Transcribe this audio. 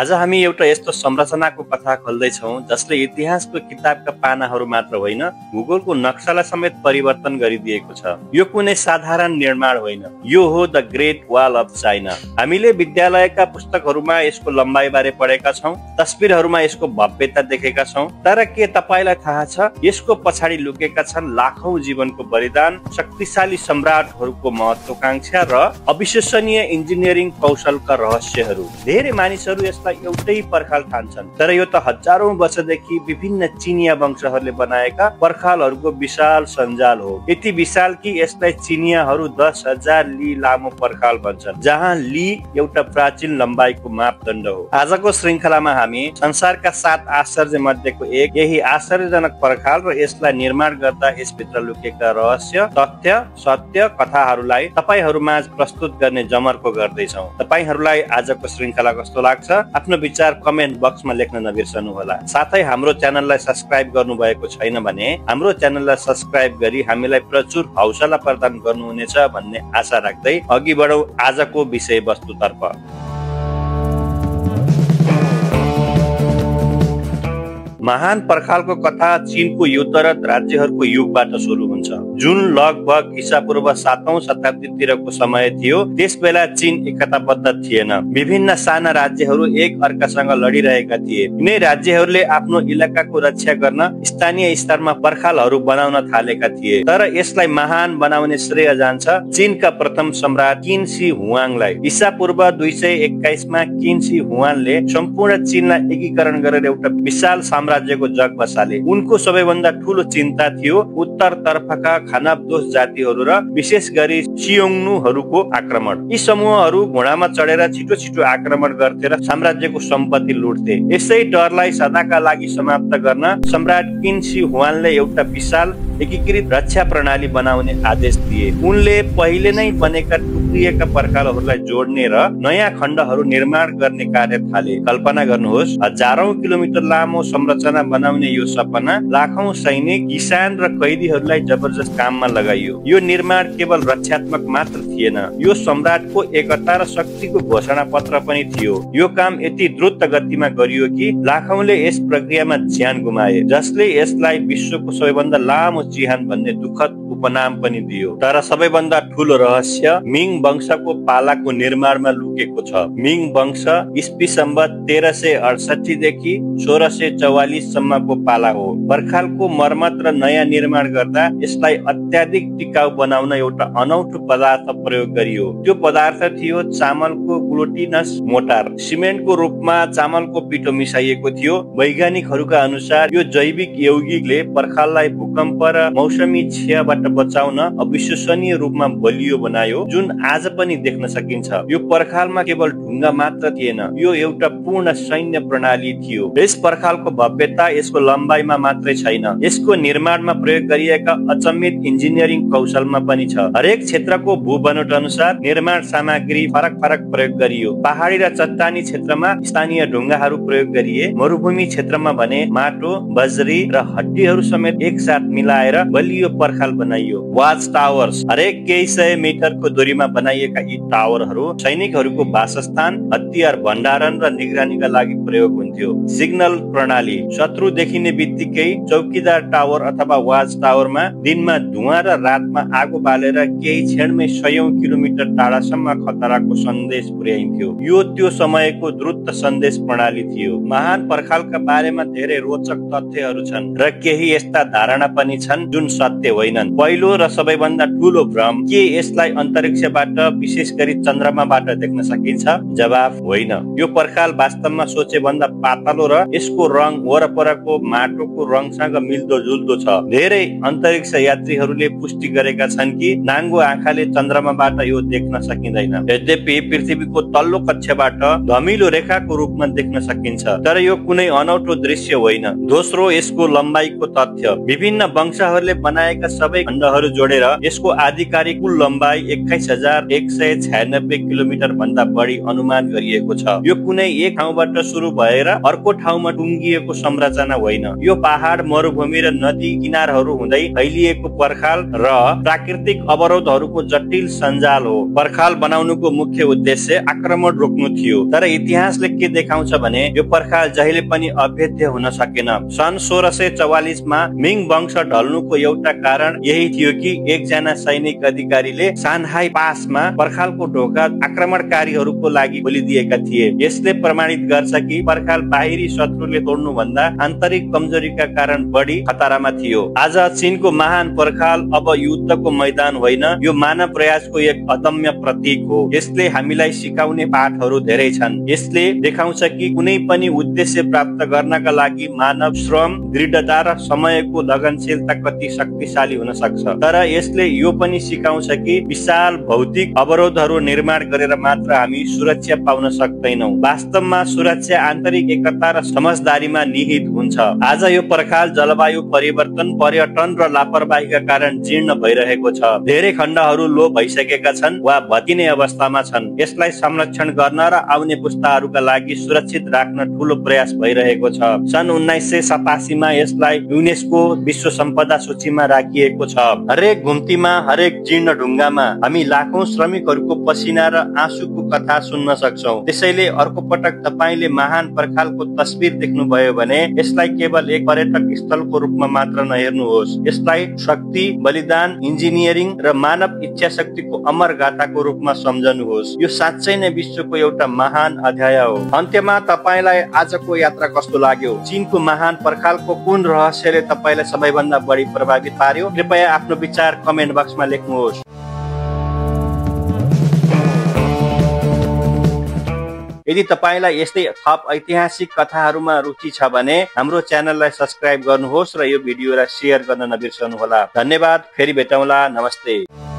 आज हामी एउटा यस्तो संरचनाको कथा खोल्दैछौँ जसले इतिहासको किताबका पानाहरू मात्र होइन, भूगोलको नक्सालाई समेत परिवर्तन गरिदिएको छ। यो कुनै साधारण निर्माण होइन, यो हो the great wall of China. हामीले विद्यालयका पुस्तकहरूमा यसको लम्बाइ बारे पढेका छौँ, तस्बिरहरूमा यसको भव्यता देखेका छौँ, तर के तपाईलाई थाहा छ यसको पछाडि लुकेका छन् लाखौं जीवनको बलिदान, शक्तिशाली सम्राटहरूको महत्वाकांक्षा र अविश्वसनीय इन्जिनियरिङ कौशलका रहस्यहरू। धेरै मानिसहरू यसलाई एउटै पर्खाल ठान्छन्, तर यो त हजारौं वर्षदेखि विभिन्न चिनिया वंशहरूले बनाएका पर्खालहरूको विशाल सञ्जाल हो। यति विशाल कि यसलाई चिनियाहरू 10,000 ली लामो पर्खाल भन्छन्, जहाँ ली एउटा प्राचीन लम्बाइको मापदण्ड हो। आजको श्रृङ्खलामा हामी संसारका 7 आश्चर्य मध्येको एक यही आश्चर्यजनक पर्खाल र यसलाई निर्माण गर्दा यसभित्र लुकेका रहस्य, तथ्य, सत्य कथाहरूलाई तपाईहरूमाझ प्रस्तुत गर्ने जमर्को गर्दैछौँ। तपाईहरूलाई आजको श्रृङ्खला कस्तो लाग्छ आफ्नो विचार कमेन्ट बक्समा लेख्न नबिर्सनुहोला। साथै हाम्रो च्यानललाई सब्स्क्राइब गर्नुभएको छैन भने हाम्रो च्यानललाई सब्स्क्राइब गरी हामीलाई प्रचुर हौसला प्रदान गर्नुहुनेछ भन्ने आशा राख्दै अघि बढौँ आजको विषयवस्तुतर्फ। महान पर्खालको कथा चीनको युद्धरत राज्यहरूको युगबाट सुरु हुन्छ, जुन लगभग ईसापूर्व 7औं शताब्दीतिरको समय थियो। त्यसबेला चीन एकताबद्ध थिएन, विभिन्न साना राज्यहरू एक अर्कासँग लडिरहेका थिए। यिनै राज्यहरूले आफ्नो इलाकाको रक्षा गर्न स्थानीय स्तरमा पर्खालहरू बनाउन थालेका थिए, तर यसलाई महान बनाउने श्रेय जान्छ चीनका प्रथम सम्राट किन शी हुआङलाई। ईसापूर्व 221 मा किन शी हुआङले सम्पूर्ण चीनलाई एकीकरण गरेर एउटा विशाल साम्राज्यको जग बसाले। उनको सबैभन्दा ठूलो चिन्ता थियो उत्तर तर्फका खानाबदोस जातिहरू र विशेष गरी सियोङ्नुहरूको आक्रमण। यी समूहहरू घोडामा चढेर छिटो छिटो आक्रमण गर्थे र साम्राज्यको सम्पत्ति लुट्थे। यसै डरलाई सदाका लागि समाप्त गर्न सम्राट किन शी हुआङले एउटा विशाल एकीकृत रक्षा प्रणाली बनाउने आदेश दिए। उनले पहिले नै बनेका टुक्रिएका पर्खालहरूलाई जोड्ने र नयाँ खण्डहरू निर्माण गर्ने कार्य थाले। कल्पना गर्नुहोस्, हजारौं किलोमिटर लामो संरचना बनाउने यो सपना लाखौं सैनिक, किसान र कैदीहरूलाई जबरजस्त काममा लगाइयो। यो निर्माण केवल रक्षात्मक मात्र थिएन, यो सम्राटको एकता र शक्तिको घोषणा पत्र पनि थियो। यो काम यति द्रुत गतिमा गरियो कि लाखौंले यस प्रक्रियामा ज्यान गुमाए, जसले यसलाई विश्वको सबैभन्दा लामो चिहान भन्ने दुःखद उपनाम पनि दियो। तर सबैभन्दा ठूलो रहस्य मिङ वंशको पालाको निर्माणमा लुकेको छ। मिङ वंश ईस्वी सम्वत 1368 देखि 1644 सम्मको पाला हो। पर्खालको मर्मत र नयाँ निर्माण गर्दा यसलाई अत्याधिक टिकाउ बनाउन एउटा अनौठो पदार्थ प्रयोग गरियो। त्यो पदार्थ थियो चामलको ग्लुटिनस मोटार। सिमेन्टको रूपमा चामलको पिठो मिसाइएको थियो। वैज्ञानिकहरूका अनुसार यो जैविक यौगिकले पर्खाललाई भूकम्प र मौसमी क्षयबाट बचाउन अविश्वसनीय रूपमा बलियो बनायो, जुन आज पनि देख्न सकिन्छ। यो पर्खालमा केवल ढुङ्गा मात्र थिएन, यो एउटा पूर्ण सैन्य प्रणाली थियो। यस पर्खालको भव्यता यसको लम्बाइमा मात्रै छैन, यसको निर्माणमा प्रयोग गरिएका अचम्मित इन्जिनियरिङ कौशलमा पनि छ। हरेक क्षेत्रको भूबनोट अनुसार निर्माण सामग्री फरक फरक प्रयोग गरियो। पहाडी र चट्टानी क्षेत्रमा स्थानीय ढुङ्गाहरू प्रयोग गरिए, मरुभूमि क्षेत्रमा भने माटो, बजरी र हड्डीहरू समेत एकसाथ मिलाएर बलियो पर्खाल बनाइयो। वाच टावर्स, हरेक केही 100 मिटरको दूरीमा बनाइएका यी टावरहरू सैनिकहरूको वासस्थान, हतियार भण्डारण र निगरानीका लागि प्रयोग हुन्थ्यो। सिग्नल प्रणाली, शत्रु देखिने बित्तिकै चौकीदार टावर अथवा वाच टावरमा दिनमा धुवाँ र रातमा आगो बालेर केही क्षणमै 100औं किलोमिटर टाढासम्म खतराको सन्देश पुर्याइन्थ्यो। यो त्यो समयको द्रुत सन्देश प्रणाली थियो। महान पर्खालका बारेमा धेरै रोचक तथ्यहरू छन् र केही यस्ता धारणा पनि छन् जुन सत्य होइनन्। पहिलो र सबैभन्दा ठूलो भ्रम, के यसलाई अन्तरिक्षबाट विशेष गरी चन्द्रमाबाट देख्न सकिन्छ? जवाफ होइन। यो पर्खाल वास्तवमा सोचे भन्दा पातलो र यसको रङ वरपरको माटोको रङसँग मिल्दो जुल्दो छ। धेरै अन्तरिक्ष यात्रीहरूले पुष्टि गरेका छन् कि नाङ्गो आँखाले चन्द्रमाबाट यो देख्न सकिँदैन। यद्यपि पृथ्वीको तल्लो कक्षबाट धमिलो रेखाको रूपमा देख्न सकिन्छ, तर यो कुनै अनौठो दृश्य होइन। दोस्रो, यसको लम्बाइको तथ्य, विभिन्न वंशहरूले बनाएका सबै खण्डहरू जोडेर यसको आधिकारिक कुल लम्बाइ 21,196 किलोमिटर भन्दा बढी अनुमान गरिएको छ। यो कुनै एक ठाउँबाट सुरु सुरु भएर अर्को ठाउँमा टुङ्गिएको संरचना होइन। यो पहाड, मरुभूमि र नदी किनारहरू हुँदै फैलिएको पर्खाल र प्राकृतिक अवरोधहरूको जटिल सञ्जाल हो। पर्खाल बनाउनुको मुख्य उद्देश्य आक्रमण रोक्नु थियो, तर इतिहासले के देखाउँछ भने यो पर्खाल जहिले पनि अभेद्य हुन सकेन। सन् 1644 मा मिङ वंश ढल्नुको एउटा कारण यही थियो कि एकजना सैनिक अधिकारीले सानहाई पासमा पर्खालको ढोका आक्रमणकारीहरूको लागि खोलिदिएका थिए। यसले प्रमाणित गर्छ कि पर्खाल बाहिरी शत्रुले तोड्नु भन्दा आन्तरिक कमजोरीका कारण बढी खतरामा थियो। आज चीनको महान पर्खाल अब युद्धको मैदान होइन, यो मानव प्रयासको एक अदम्य प्रतीक हो। यसले हामीलाई सिकाउने पाठहरू धेरै छन्। यसले देखाउँछ कि कुनै पनि उद्देश्य प्राप्त गर्नका लागि मानव श्रम, दृढता र समयको लगनशीलता कति शक्तिशाली हुन सक्छ। तर यसले यो पनि सिकाउँछ कि विशाल भौतिक अवरोधहरू निर्माण गरेर मात्र हामी सुरक्षा पाउन सक्दैनौं। वास्तवमा सुरक्षा आन्तरिक एकता र समझदारीमा निहित हुन्छ। आज यो पर्खाल जलवायु परिवर्तन, पर्यटन र लापरवाहीका कारण जीर्ण भइरहेको छ। धेरै खण्डहरू लोप भइसकेका छन् वा भत्किने अवस्थामा छन्। यसलाई संरक्षण गर्न र आउने पुस्ताहरूका लागि सुरक्षित राख्न ठूलो प्रयास भइरहेको छ। सन् 1987 मा यसलाई युनेस्को विश्व सम्पदा सूचीमा राखिएको छ। हरेक घुम्तीमा, हरेक जीर्ण ढुङ्गामा हामी लाखौं श्रमिकहरूको पसिना र आँसुको कथा सुन्न सक्छौं। त्यसैले अर्को पटक तपाईले महान पर्खालको तस्बिर देख्नुभयो भने यसलाई केवल एक पर्यटक स्थलको रूपमा मात्र नहेर्नुहोस्। यसलाई शक्ति, बलिदान, इन्जिनियरिङ र मानव इच्छा शक्तिको अमर गाथाको रूपमा सम्झनुहोस्। यो साँच्चै नै विश्वको एउटा महान अध्याय हो। अन्त्यमा तपाईलाई आजको यात्रा कस्तो लाग्यो? चीनको महान पर्खालको कुन रहस्यले तपाईलाई सबैभन्दा बढी प्रभावित पार्यो? कृपया आफ्नो विचार कमेन्ट बक्समा लेख्नुहोस्। यदि तपाईलाई यस्तै थप ऐतिहासिक कथाहरूमा रुचि छ भने हाम्रो च्यानललाई सब्स्क्राइब गर्नुहोस् र यो भिडियोलाई शेयर गर्न नबिर्सनुहोला। धन्यवाद। फेरि भेटौँला। नमस्ते।